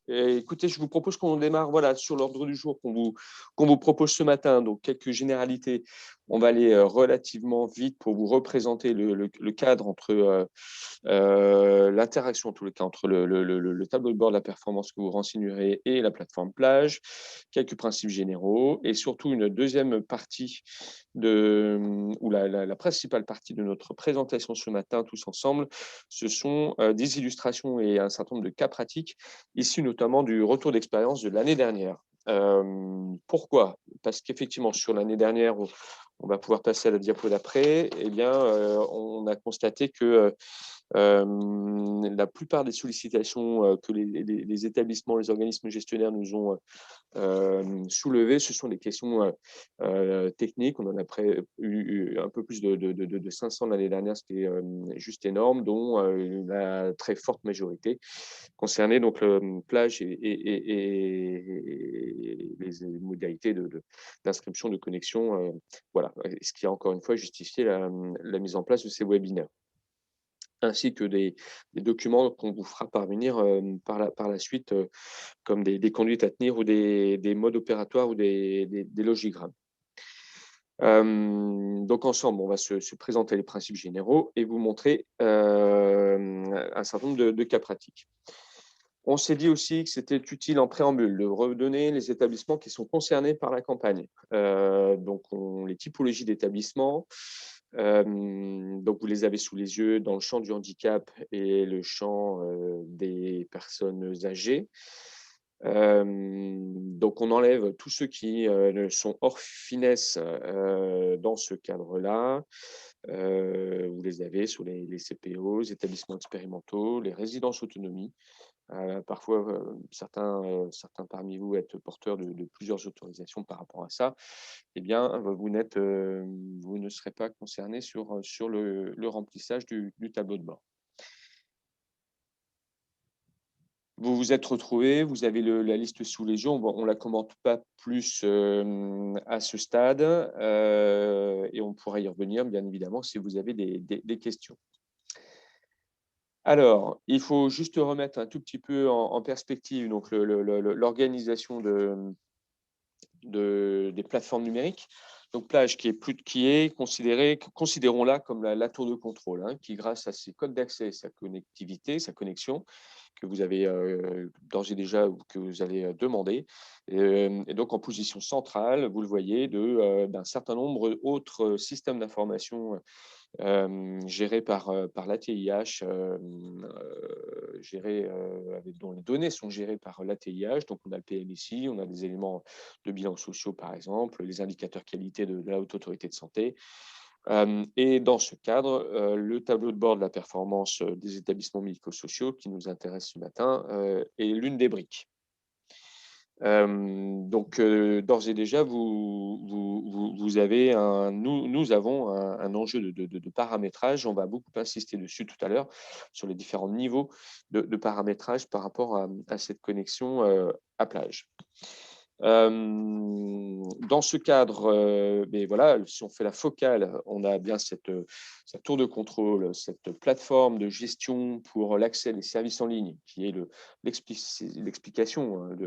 Écoutez, je vous propose qu'on démarre voilà, sur l'ordre du jour qu'on vous propose ce matin. Donc, quelques généralités. On va aller relativement vite pour vous représenter le cadre entre l'interaction, en tous les cas, entre le tableau de bord de la performance que vous renseignerez et la plateforme plage, quelques principes généraux et surtout une deuxième partie ou la principale partie de notre présentation ce matin, tous ensemble. Ce sont des illustrations et un certain nombre de cas pratiques issus notamment du retour d'expérience de l'année dernière. Pourquoi? Parce qu'effectivement, sur l'année dernière, on va pouvoir passer à la diapo d'après, eh bien, on a constaté que la plupart des sollicitations que les établissements, les organismes gestionnaires nous ont soulevées, ce sont des questions techniques. On en a eu un peu plus de 500 l'année dernière, ce qui est juste énorme, dont la très forte majorité concernait donc le plage et les modalités d'inscription, de connexion. Voilà, ce qui a encore une fois justifié la mise en place de ces webinaires ainsi que des documents qu'on vous fera parvenir par la suite, comme des conduites à tenir ou des modes opératoires ou des logigrammes. Donc ensemble, on va se présenter les principes généraux et vous montrer un certain nombre de cas pratiques. On s'est dit aussi que c'était utile en préambule de redonner les établissements qui sont concernés par la campagne. Donc les typologies d'établissements, donc vous les avez sous les yeux dans le champ du handicap et le champ des personnes âgées. Donc on enlève tous ceux qui sont hors finesse dans ce cadre-là. Vous les avez sous les CPO, les établissements expérimentaux, les résidences autonomie. Parfois, certains parmi vous êtes porteurs de plusieurs autorisations par rapport à ça. Eh bien, vous ne serez pas concerné sur le remplissage du tableau de bord. Vous vous êtes retrouvés, vous avez la liste sous les yeux, on ne la commente pas plus à ce stade et on pourra y revenir, bien évidemment, si vous avez des questions. Alors, il faut juste remettre un tout petit peu en perspective donc l'organisation des plateformes numériques. Donc plage qui est considérée, considérons-la comme la tour de contrôle, hein, qui grâce à ses codes d'accès, sa connectivité, sa connexion, que vous avez d'ores et déjà ou que vous allez demander. Et donc en position centrale, vous le voyez, d'un certain nombre d'autres systèmes d'information gérés par l'ATIH, dont les données sont gérées par l'ATIH. Donc, on a le PMSI, on a des éléments de bilan sociaux, par exemple, les indicateurs qualité de la Haute Autorité de Santé. Et dans ce cadre, le tableau de bord de la performance des établissements médico-sociaux qui nous intéresse ce matin est l'une des briques. Donc, d'ores et déjà, vous avez nous avons un enjeu de paramétrage. On va beaucoup insister dessus tout à l'heure, sur les différents niveaux de paramétrage par rapport à cette connexion à plage. Dans ce cadre, mais voilà, si on fait la focale, on a bien cette tour de contrôle, cette plateforme de gestion pour l'accès des services en ligne, qui est l'explication hein,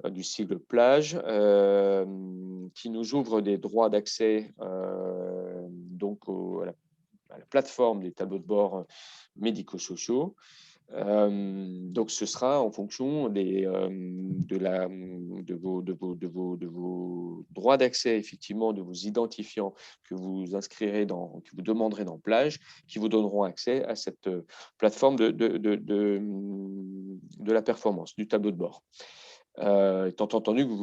du sigle plage, qui nous ouvre des droits d'accès donc à la plateforme des tableaux de bord médico-sociaux. Donc ce sera en fonction de vos droits d'accès, effectivement, de vos identifiants que vous inscrirez que vous demanderez dans plage, qui vous donneront accès à cette plateforme de la performance, du tableau de bord. Étant entendu que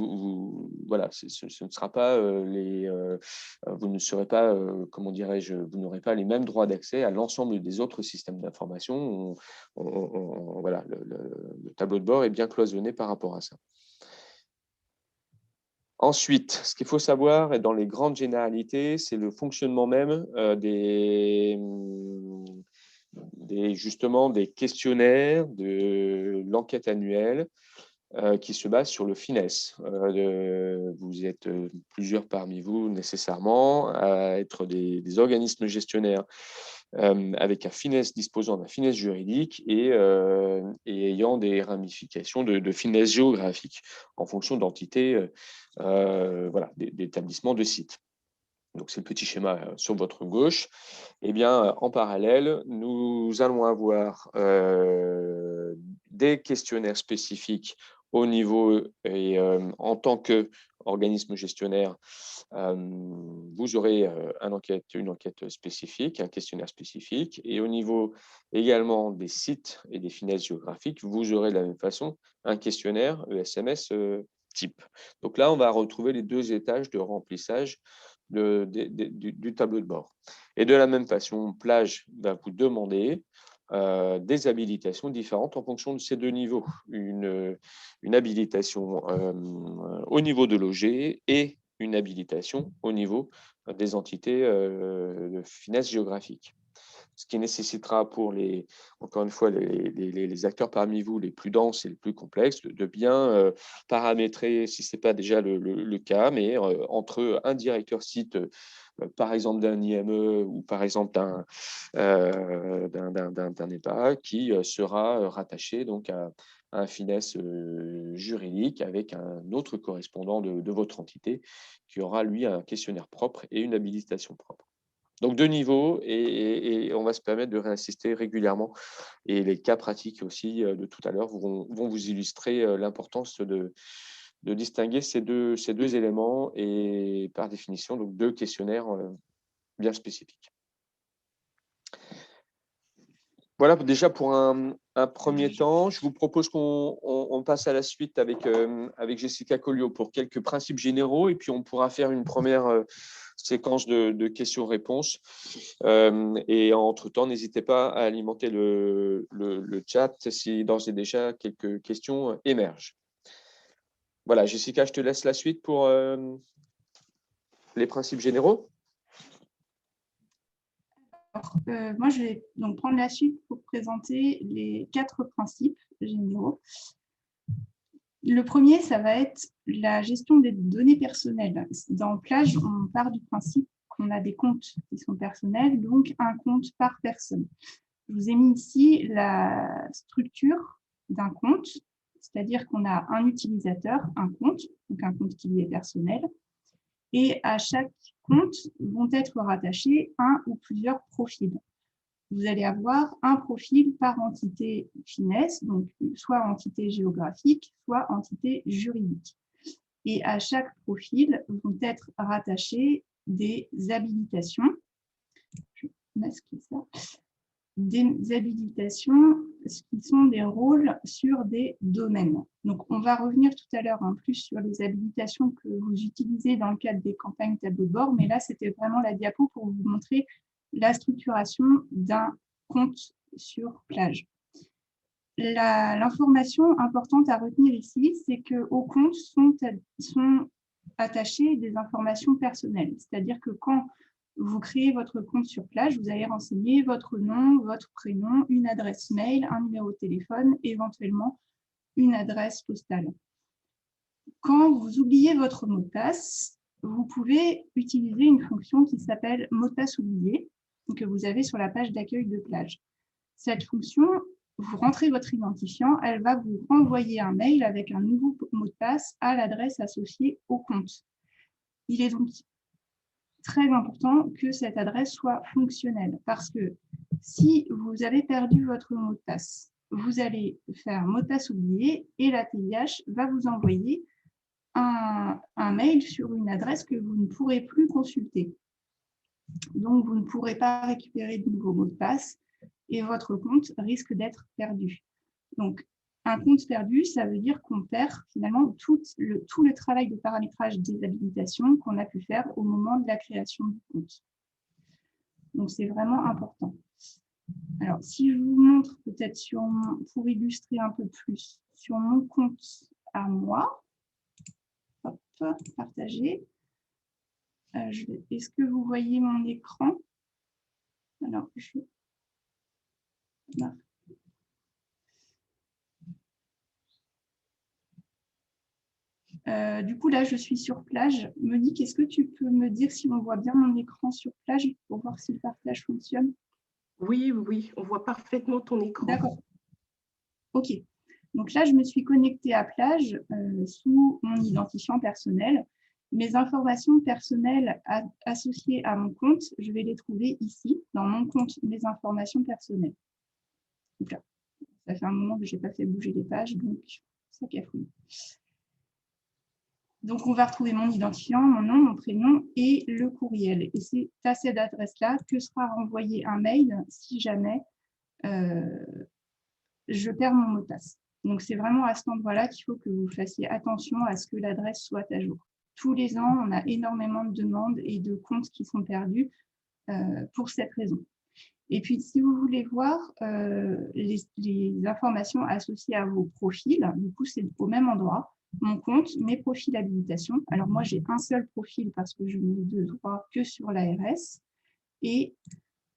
voilà, ce ne sera pas vous ne serez pas, comment dirais-je, vous n'aurez pas les mêmes droits d'accès à l'ensemble des autres systèmes d'information. Voilà, le tableau de bord est bien cloisonné par rapport à ça. Ensuite, ce qu'il faut savoir, et dans les grandes généralités, c'est le fonctionnement même justement des questionnaires, de l'enquête annuelle, qui se base sur le FINES. Vous êtes plusieurs parmi vous nécessairement à être des organismes gestionnaires avec un finesse, disposant d'un finesse juridique et ayant des ramifications de finesse géographique en fonction d'entités voilà, d'établissements de sites. Donc, c'est le petit schéma sur votre gauche. Eh bien, en parallèle, nous allons avoir des questionnaires spécifiques au niveau et en tant qu'organisme gestionnaire, vous aurez une enquête spécifique, un questionnaire spécifique. Et au niveau également des sites et des finesses géographiques, vous aurez de la même façon un questionnaire ESMS type. Donc là, on va retrouver les 2 étages de remplissage du tableau de bord. Et de la même façon, Plage va vous demander des habilitations différentes en fonction de ces 2 niveaux. Une habilitation au niveau de l'OG et une habilitation au niveau des entités de finesse géographique. Ce qui nécessitera pour encore une fois, les acteurs parmi vous les plus denses et les plus complexes, de bien paramétrer, si ce n'est pas déjà le cas, mais entre un directeur site, par exemple d'un IME ou par exemple d'un EPA, qui sera rattaché donc à un finesse juridique avec un autre correspondant de votre entité qui aura, lui, un questionnaire propre et une habilitation propre. Donc 2 niveaux et on va se permettre de réinsister régulièrement et les cas pratiques aussi, de tout à l'heure vont vous illustrer, l'importance de distinguer ces deux éléments et par définition, donc 2 questionnaires, bien spécifiques. Voilà déjà pour un premier temps. Je vous propose qu'on passe à la suite avec Jessica Collio pour quelques principes généraux et puis on pourra faire une première séquence de questions-réponses. Et entre-temps, n'hésitez pas à alimenter le chat si d'ores et déjà quelques questions émergent. Voilà, Jessica, je te laisse la suite pour les principes généraux. Alors, moi, je vais donc prendre la suite pour présenter les 4 principes généraux. Le premier, ça va être la gestion des données personnelles. Dans Plage, on part du principe qu'on a des comptes qui sont personnels, donc un compte par personne. Je vous ai mis ici la structure d'un compte, c'est-à-dire qu'on a un utilisateur, un compte, donc un compte qui lui est personnel, et à chaque compte vont être rattachés un ou plusieurs profils. Vous allez avoir un profil par entité finesse, donc soit entité géographique, soit entité juridique. Et à chaque profil vont être rattachées des habilitations. Je vais masquer ça. Des habilitations qui sont des rôles sur des domaines. Donc, on va revenir tout à l'heure en plus sur les habilitations que vous utilisez dans le cadre des campagnes tableau de bord, mais là, c'était vraiment la diapo pour vous montrer la structuration d'un compte sur Plage. L'information importante à retenir ici, c'est qu'au compte sont attachées des informations personnelles. C'est-à-dire que quand vous créez votre compte sur Plage, vous allez renseigner votre nom, votre prénom, une adresse mail, un numéro de téléphone, éventuellement une adresse postale. Quand vous oubliez votre mot de passe, vous pouvez utiliser une fonction qui s'appelle mot de passe oublié, que vous avez sur la page d'accueil de Plage. Cette fonction, vous rentrez votre identifiant, elle va vous renvoyer un mail avec un nouveau mot de passe à l'adresse associée au compte. Il est donc très important que cette adresse soit fonctionnelle parce que si vous avez perdu votre mot de passe, vous allez faire mot de passe oublié et la TIH va vous envoyer un mail sur une adresse que vous ne pourrez plus consulter. Donc, vous ne pourrez pas récupérer de nouveaux mots de passe et votre compte risque d'être perdu. Donc, un compte perdu, ça veut dire qu'on perd finalement tout le travail de paramétrage des habilitations qu'on a pu faire au moment de la création du compte. Donc, c'est vraiment important. Alors, si je vous montre peut-être pour illustrer un peu plus, sur mon compte à moi, hop, partager. Est-ce que vous voyez mon écran? Alors, non. Du coup, là, je suis sur Plage. Monique, est-ce que tu peux me dire si on voit bien mon écran sur Plage pour voir si le partage fonctionne? Oui, oui, on voit parfaitement ton écran. D'accord. OK. Donc là, je me suis connectée à Plage sous mon identifiant personnel. Mes informations personnelles associées à mon compte, je vais les trouver ici, dans mon compte, mes informations personnelles. Donc là, ça fait un moment que je n'ai pas fait bouger les pages, donc ça cafouille. Donc, on va retrouver mon identifiant, mon nom, mon prénom et le courriel. Et c'est à cette adresse-là que sera renvoyé un mail si jamais je perds mon mot de passe. Donc, c'est vraiment à cet endroit-là qu'il faut que vous fassiez attention à ce que l'adresse soit à jour. Tous les ans, on a énormément de demandes et de comptes qui sont perdus pour cette raison. Et puis, si vous voulez voir les informations associées à vos profils, du coup, c'est au même endroit. Mon compte, mes profils habilitation. Alors, moi, j'ai un seul profil parce que je n'ai de droit que sur l'ARS. Et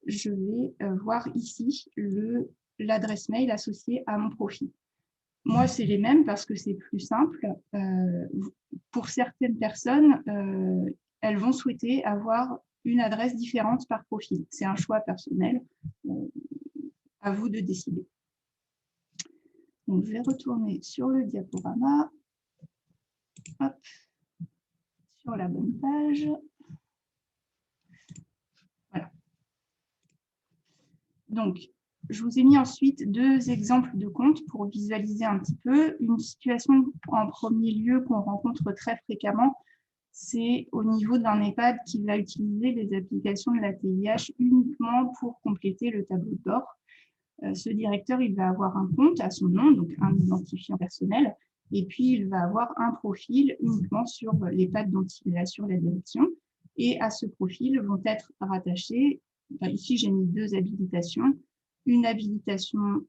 je vais voir ici l'adresse mail associée à mon profil. Moi, c'est les mêmes parce que c'est plus simple. Pour certaines personnes, elles vont souhaiter avoir une adresse différente par profil. C'est un choix personnel. À vous de décider. Donc, je vais retourner sur le diaporama. Hop, sur la bonne page. Voilà. Donc, je vous ai mis ensuite 2 exemples de comptes pour visualiser un petit peu. Une situation en premier lieu qu'on rencontre très fréquemment, c'est au niveau d'un EHPAD qui va utiliser les applications de la TIH uniquement pour compléter le tableau de bord. Ce directeur, il va avoir un compte à son nom, donc un identifiant personnel, et puis il va avoir un profil uniquement sur l'EHPAD dont il assure la direction. Et à ce profil vont être rattachés, ici j'ai mis 2 habilitations, une habilitation,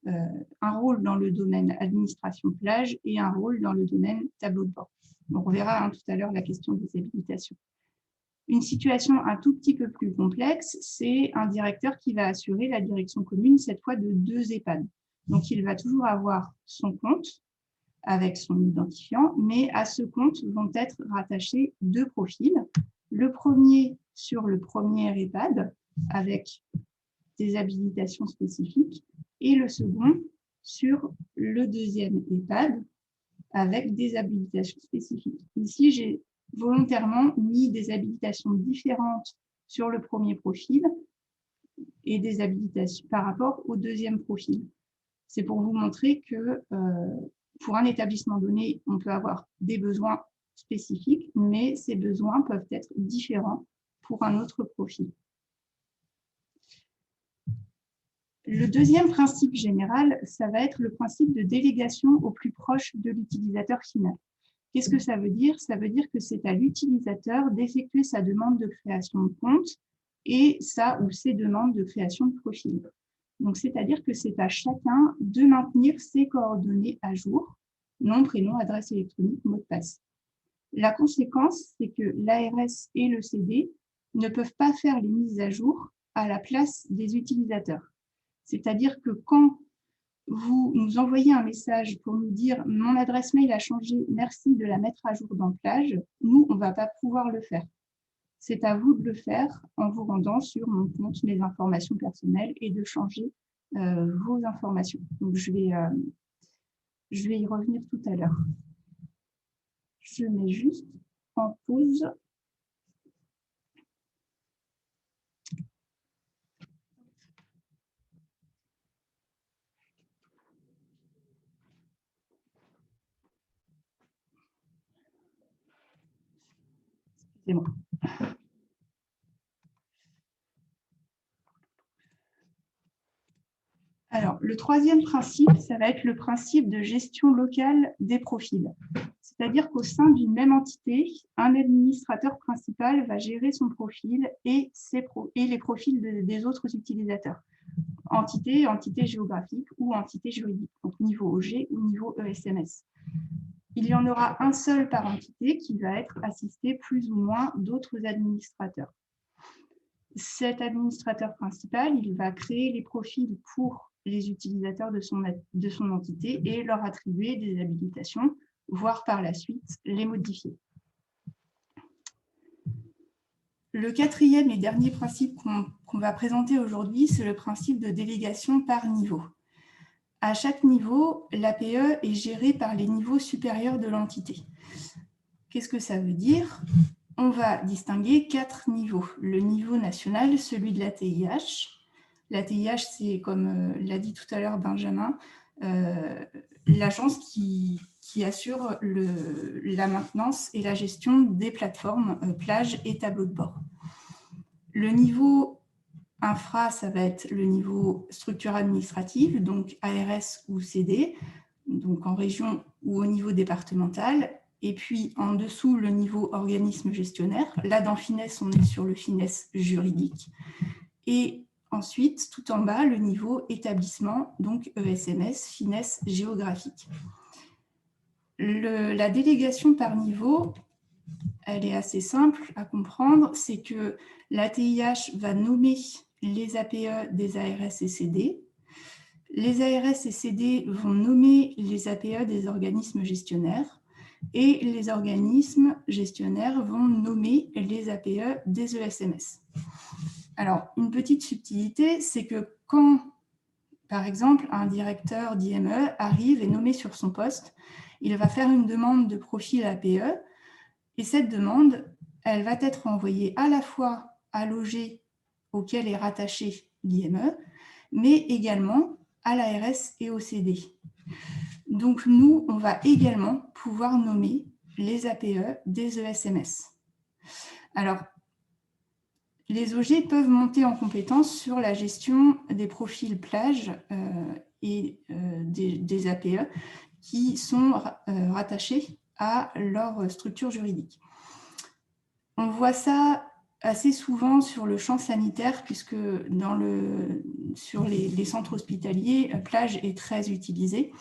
un rôle dans le domaine administration plage et un rôle dans le domaine tableau de bord. Donc on verra tout à l'heure la question des habilitations. Une situation un tout petit peu plus complexe, c'est un directeur qui va assurer la direction commune, cette fois de 2 EHPAD. Donc, il va toujours avoir son compte avec son identifiant, mais à ce compte vont être rattachés 2 profils. Le premier sur le premier EHPAD avec des habilitations spécifiques et le second sur le deuxième EHPAD avec des habilitations spécifiques. Ici, j'ai volontairement mis des habilitations différentes sur le premier profil et des habilitations par rapport au deuxième profil. C'est pour vous montrer que pour un établissement donné, on peut avoir des besoins spécifiques, mais ces besoins peuvent être différents pour un autre profil. Le deuxième principe général, ça va être le principe de délégation au plus proche de l'utilisateur final. Qu'est-ce que ça veut dire? Ça veut dire que c'est à l'utilisateur d'effectuer sa demande de création de compte et sa ou ses demandes de création de profil. Donc, c'est-à-dire que c'est à chacun de maintenir ses coordonnées à jour, nom, prénom, adresse électronique, mot de passe. La conséquence, c'est que l'ARS et le CD ne peuvent pas faire les mises à jour à la place des utilisateurs. C'est-à-dire que quand vous nous envoyez un message pour nous dire « Mon adresse mail a changé, merci de la mettre à jour dans Plage », nous, on ne va pas pouvoir le faire. C'est à vous de le faire en vous rendant sur mon compte, mes informations personnelles et de changer vos informations. Donc, je vais y revenir tout à l'heure. Je mets juste en pause. Excusez-moi. Alors, le troisième principe, ça va être le principe de gestion locale des profils. C'est-à-dire qu'au sein d'une même entité, un administrateur principal va gérer son profil et les profils des autres utilisateurs. Entité géographique ou entité juridique, donc niveau OG ou niveau ESMS. Il y en aura un seul par entité qui va être assisté plus ou moins d'autres administrateurs. Cet administrateur principal, il va créer les profils pour les utilisateurs de son entité et leur attribuer des habilitations, voire par la suite les modifier. Le quatrième et dernier principe qu'on va présenter aujourd'hui, c'est le principe de délégation par niveau. À chaque niveau, l'APE est gérée par les niveaux supérieurs de l'entité. Qu'est-ce que ça veut dire? On va distinguer 4 niveaux. Le niveau national, celui de l'ATIH. L'ATIH, c'est, comme l'a dit tout à l'heure Benjamin, l'agence qui assure la maintenance et la gestion des plateformes, plages et tableaux de bord. Le niveau infra, ça va être le niveau structure administrative, donc ARS ou CD, donc en région ou au niveau départemental. Et puis en dessous, le niveau organisme gestionnaire. Là, dans FINES, on est sur le FINES juridique. Et ensuite, tout en bas, le niveau établissement, donc ESMS, FINES géographique. La délégation par niveau, elle est assez simple à comprendre, c'est que l'ATIH va nommer les APE des ARS et CD. Les ARS et CD vont nommer les APE des organismes gestionnaires et les organismes gestionnaires vont nommer les APE des ESMS. Alors, une petite subtilité, c'est que quand, par exemple, un directeur d'IME arrive et nommé sur son poste, il va faire une demande de profil APE et cette demande, elle va être envoyée à la fois à l'OG auquel est rattaché l'IME, mais également à l'ARS et au CD. Donc, nous, on va également pouvoir nommer les APE des ESMS. Alors, les OG peuvent monter en compétence sur la gestion des profils plages et des APE qui sont rattachés à leur structure juridique. On voit ça assez souvent sur le champ sanitaire, puisque sur les centres hospitaliers, plage est très utilisée.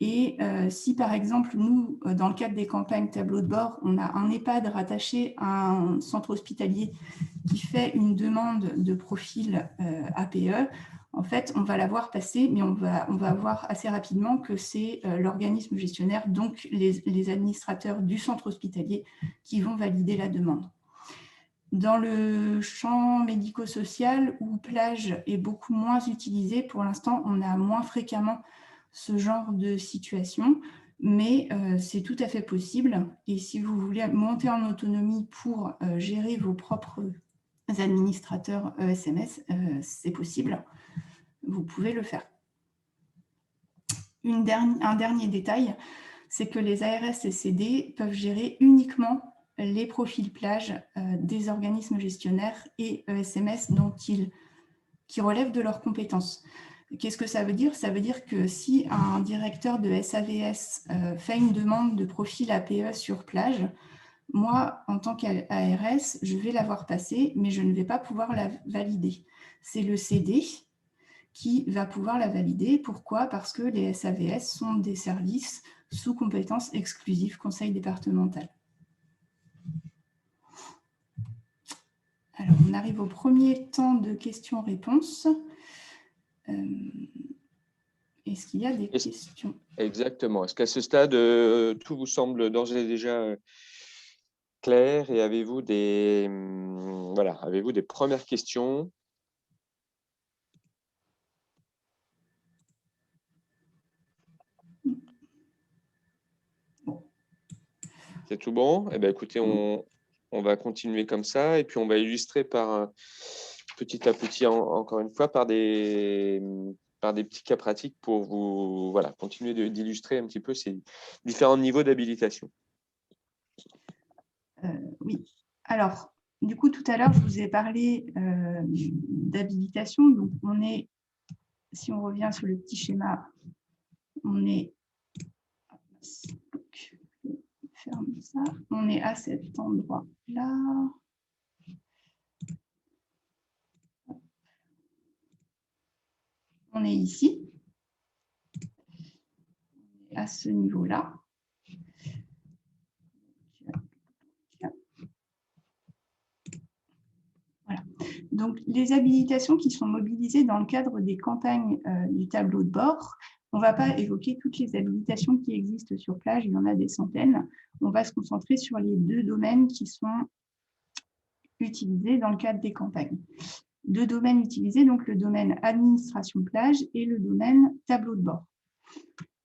Et si, par exemple, nous, dans le cadre des campagnes tableau de bord, on a un EHPAD rattaché à un centre hospitalier qui fait une demande de profil APE, en fait, on va la voir passer, mais on va voir assez rapidement que c'est l'organisme gestionnaire, donc les administrateurs du centre hospitalier, qui vont valider la demande. Dans le champ médico-social, où plage est beaucoup moins utilisé, pour l'instant, on a moins fréquemment ce genre de situation, mais c'est tout à fait possible. Et si vous voulez monter en autonomie pour gérer vos propres administrateurs ESMS, c'est possible. Vous pouvez le faire. Un dernier détail, c'est que les ARS et CD peuvent gérer uniquement les profils plage des organismes gestionnaires et ESMS qui relèvent de leurs compétences. Qu'est-ce que ça veut dire? Ça veut dire que si un directeur de SAVS fait une demande de profil APE sur plage, moi, en tant qu'ARS, je vais la voir passer, mais je ne vais pas pouvoir la valider. C'est le CD qui va pouvoir la valider. Pourquoi? Parce que les SAVS sont des services sous compétence exclusive conseil départemental. Alors, on arrive au premier temps de questions-réponses. Est-ce qu'il y a des questions? Exactement. Est-ce qu'à ce stade, tout vous semble d'ores et déjà clair et avez-vous des premières questions? C'est tout bon? Eh bien, écoutez, on va continuer comme ça et puis on va illustrer petit à petit, encore une fois, par des petits cas pratiques pour vous continuer d'illustrer un petit peu ces différents niveaux d'habilitation. Oui. Alors, du coup, tout à l'heure, je vous ai parlé d'habilitation. Donc, si on revient sur le petit schéma, on est... Ferme ça. On est à cet endroit-là. On est ici, à ce niveau-là. Voilà. Donc, les habilitations qui sont mobilisées dans le cadre des campagnes du tableau de bord, on ne va pas évoquer toutes les habilitations qui existent sur plage, il y en a des centaines. On va se concentrer sur les deux domaines qui sont utilisés dans le cadre des campagnes. 2 domaines utilisés, donc le domaine administration plage et le domaine tableau de bord.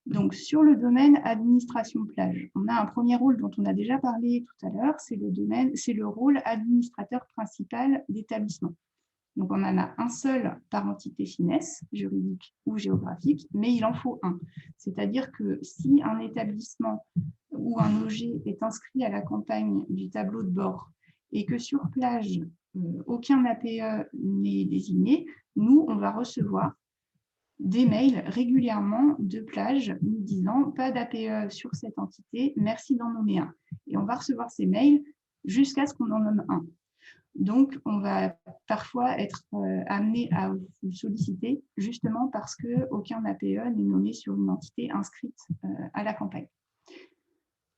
Donc, sur le domaine administration plage, on a un premier rôle dont on a déjà parlé tout à l'heure, c'est le rôle administrateur principal d'établissement. Donc, on en a un seul par entité finesse, juridique ou géographique, mais il en faut un. C'est-à-dire que si un établissement ou un OG est inscrit à la campagne du tableau de bord et que sur plage, aucun APE n'est désigné, nous, on va recevoir des mails régulièrement de plage nous disant « pas d'APE sur cette entité, merci d'en nommer un ». Et on va recevoir ces mails jusqu'à ce qu'on en nomme un. Donc, on va parfois être amené à vous solliciter justement parce qu'aucun APE n'est nommé sur une entité inscrite à la campagne.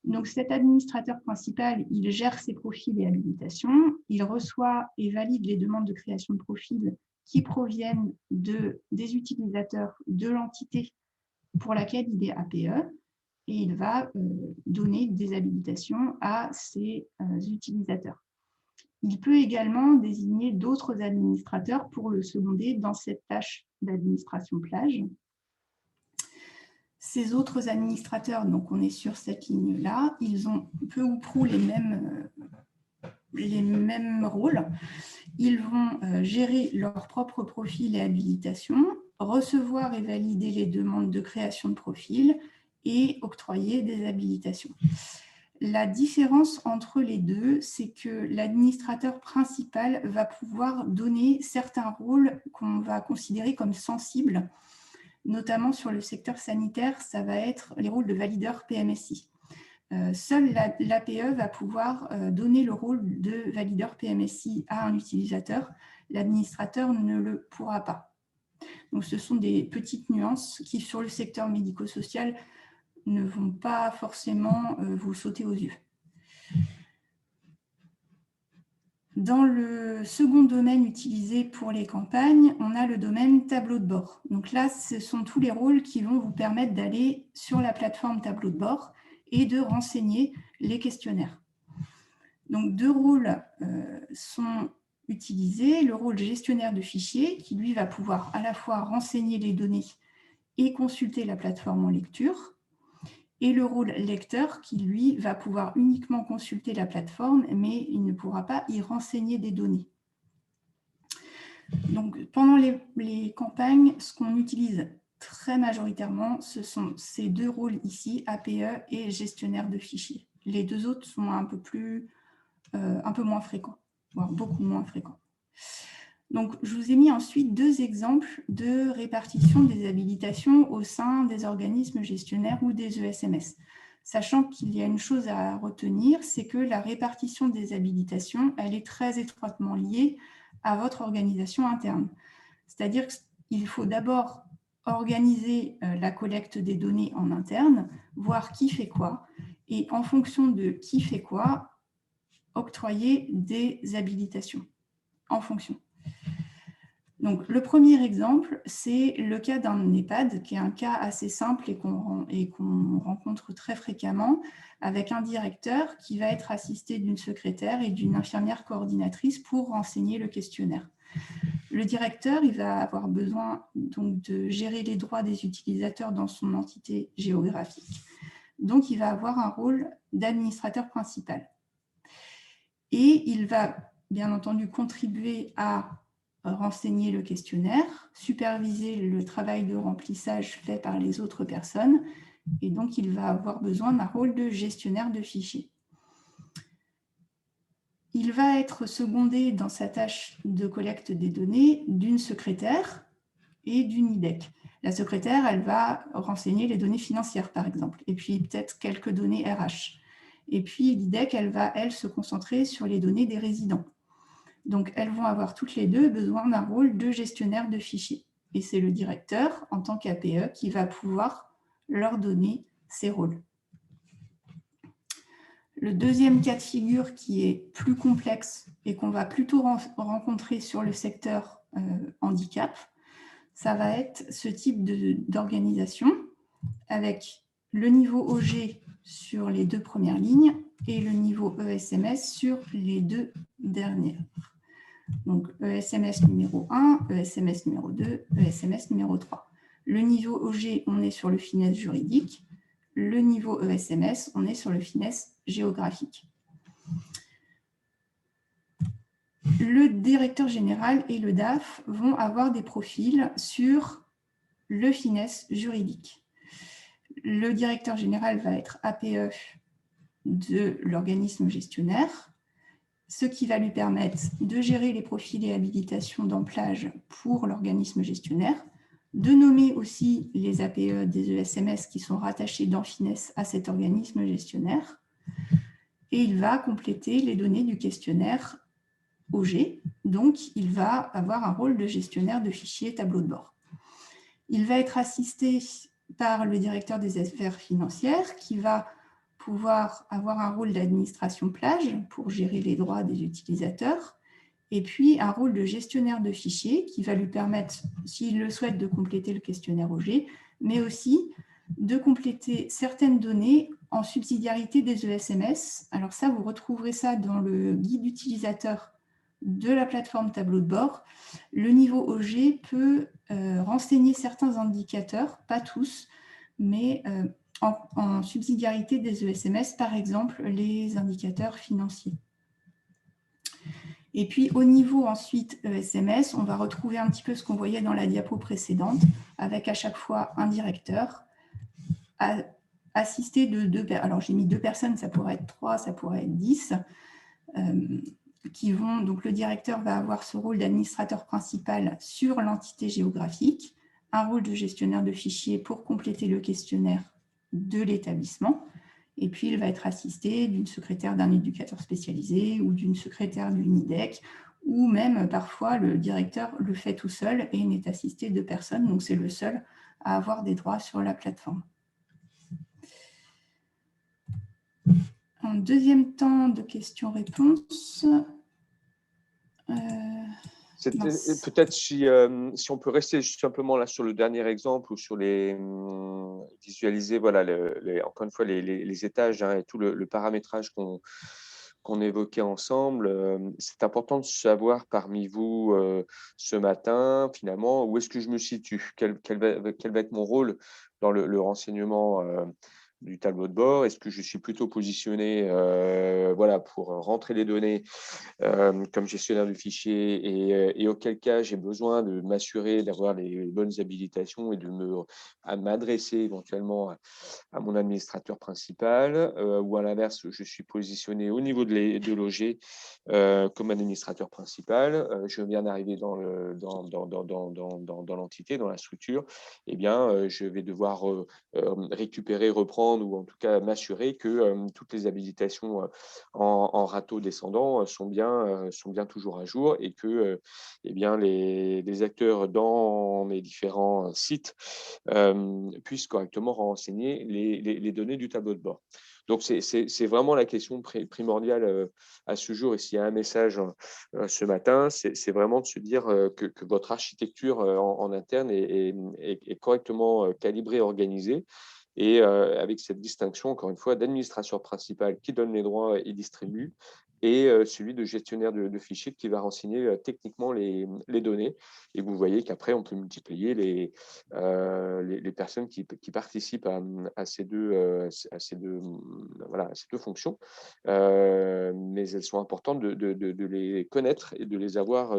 Donc, cet administrateur principal, il gère ses profils et habilitations, il reçoit et valide les demandes de création de profils qui proviennent des utilisateurs de l'entité pour laquelle il est APE, et il va donner des habilitations à ces utilisateurs. Il peut également désigner d'autres administrateurs pour le seconder dans cette tâche d'administration plage. Ces autres administrateurs, donc on est sur cette ligne-là, ils ont peu ou prou les mêmes rôles. Ils vont gérer leur propre profil et habilitation, recevoir et valider les demandes de création de profil et octroyer des habilitations. La différence entre les deux, c'est que l'administrateur principal va pouvoir donner certains rôles qu'on va considérer comme sensibles, notamment sur le secteur sanitaire, ça va être les rôles de valideur PMSI. Seul l'APE va pouvoir donner le rôle de valideur PMSI à un utilisateur. L'administrateur ne le pourra pas. Donc, ce sont des petites nuances qui, sur le secteur médico-social, ne vont pas forcément vous sauter aux yeux. Dans le second domaine utilisé pour les campagnes, on a le domaine tableau de bord. Donc là, ce sont tous les rôles qui vont vous permettre d'aller sur la plateforme tableau de bord et de renseigner les questionnaires. Donc, 2 rôles sont utilisés. Le rôle gestionnaire de fichiers, qui lui va pouvoir à la fois renseigner les données et consulter la plateforme en lecture, et le rôle lecteur, qui lui va pouvoir uniquement consulter la plateforme, mais il ne pourra pas y renseigner des données. Donc, pendant les campagnes, ce qu'on utilise très majoritairement, ce sont ces 2 rôles ici, APE et gestionnaire de fichiers. Les 2 autres sont un peu moins fréquents, voire beaucoup moins fréquents. Donc, je vous ai mis ensuite 2 exemples de répartition des habilitations au sein des organismes gestionnaires ou des ESMS. Sachant qu'il y a une chose à retenir, c'est que la répartition des habilitations, elle est très étroitement liée à votre organisation interne. C'est-à-dire qu'il faut d'abord organiser la collecte des données en interne, voir qui fait quoi, et en fonction de qui fait quoi, octroyer des habilitations en fonction. Donc, le premier exemple, c'est le cas d'un EHPAD, qui est un cas assez simple et qu'on rencontre très fréquemment, avec un directeur qui va être assisté d'une secrétaire et d'une infirmière coordinatrice pour renseigner le questionnaire. Le directeur, il va avoir besoin donc de gérer les droits des utilisateurs dans son entité géographique. Donc, il va avoir un rôle d'administrateur principal. Et il va, bien entendu, contribuer à renseigner le questionnaire, superviser le travail de remplissage fait par les autres personnes, et donc il va avoir besoin d'un rôle de gestionnaire de fichiers. Il va être secondé dans sa tâche de collecte des données d'une secrétaire et d'une IDEC. La secrétaire, elle va renseigner les données financières, par exemple, et puis peut-être quelques données RH. Et puis l'IDEC, elle va, elle, se concentrer sur les données des résidents. Donc, elles vont avoir toutes les 2 besoin d'un rôle de gestionnaire de fichiers. Et c'est le directeur, en tant qu'APE, qui va pouvoir leur donner ces rôles. Le deuxième cas de figure qui est plus complexe et qu'on va plutôt rencontrer sur le secteur handicap, ça va être ce type d'organisation avec le niveau OG sur les 2 premières lignes et le niveau ESMS sur les 2 dernières. Donc ESMS numéro 1, ESMS numéro 2, ESMS numéro 3. Le niveau OG, on est sur le finesse juridique. Le niveau ESMS, on est sur le finesse géographique. Le directeur général et le DAF vont avoir des profils sur le finesse juridique. Le directeur général va être APE de l'organisme gestionnaire, ce qui va lui permettre de gérer les profils et habilitations d'emplage pour l'organisme gestionnaire, de nommer aussi les APE des ESMS qui sont rattachés dans Finesse à cet organisme gestionnaire, et il va compléter les données du questionnaire OG, donc il va avoir un rôle de gestionnaire de fichiers tableau de bord. Il va être assisté par le directeur des affaires financières qui va pouvoir avoir un rôle d'administration plage pour gérer les droits des utilisateurs, et puis un rôle de gestionnaire de fichiers qui va lui permettre, s'il le souhaite, de compléter le questionnaire OG, mais aussi de compléter certaines données en subsidiarité des ESMS. Alors ça, vous retrouverez ça dans le guide utilisateur de la plateforme tableau de bord. Le niveau OG peut renseigner certains indicateurs, pas tous, mais en subsidiarité des ESMS, par exemple les indicateurs financiers. Et puis au niveau ensuite ESMS, on va retrouver un petit peu ce qu'on voyait dans la diapo précédente, avec à chaque fois un directeur assisté de 2 personnes. Alors j'ai mis 2 personnes, ça pourrait être 3, ça pourrait être 10, qui vont, donc le directeur va avoir ce rôle d'administrateur principal sur l'entité géographique, un rôle de gestionnaire de fichiers pour compléter le questionnaire de l'établissement, et puis il va être assisté d'une secrétaire d'un éducateur spécialisé ou d'une secrétaire d'une IDEC, ou même parfois le directeur le fait tout seul et n'est assisté de personne, donc c'est le seul à avoir des droits sur la plateforme. En deuxième temps de questions-réponses, peut-être si on peut rester juste simplement là sur le dernier exemple ou sur les visualiser, voilà, encore une fois les étages et tout le paramétrage qu'on évoquait ensemble. C'est important de savoir parmi vous ce matin, finalement, où est-ce que je me situe, quel va être mon rôle dans le renseignement du tableau de bord. Est-ce que je suis plutôt positionné voilà, pour rentrer les données comme gestionnaire du fichier et auquel cas j'ai besoin de m'assurer d'avoir les bonnes habilitations et de m'adresser éventuellement à mon administrateur principal, ou à l'inverse, je suis positionné au niveau de l'OG comme administrateur principal, je viens d'arriver dans l'entité, dans la structure, eh bien, je vais devoir récupérer, reprendre ou en tout cas m'assurer que toutes les habilitations en râteau descendant sont bien toujours à jour et que eh bien, les acteurs dans mes différents sites puissent correctement renseigner les données du tableau de bord. Donc, c'est vraiment la question primordiale à ce jour. Et s'il y a un message ce matin, c'est vraiment de se dire que votre architecture en interne est correctement calibrée, organisée. Et avec cette distinction, encore une fois, d'administrateur principal qui donne les droits et distribue, et celui de gestionnaire de fichiers qui va renseigner techniquement les données. Et vous voyez qu'après, on peut multiplier les personnes qui participent à ces deux fonctions. Mais elles sont importantes de les connaître et de les avoir,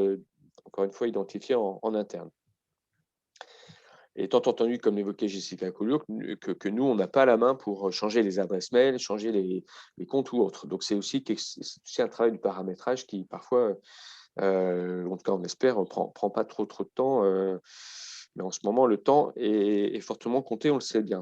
encore une fois, identifiées en interne. Et étant entendu, comme l'évoquait Jessica Collioure, que nous, on n'a pas la main pour changer les adresses mail, changer les comptes ou autres. Donc, c'est aussi un travail de paramétrage qui, parfois, en tout cas, on espère, ne prend pas trop de temps. Mais en ce moment, le temps est fortement compté, on le sait bien.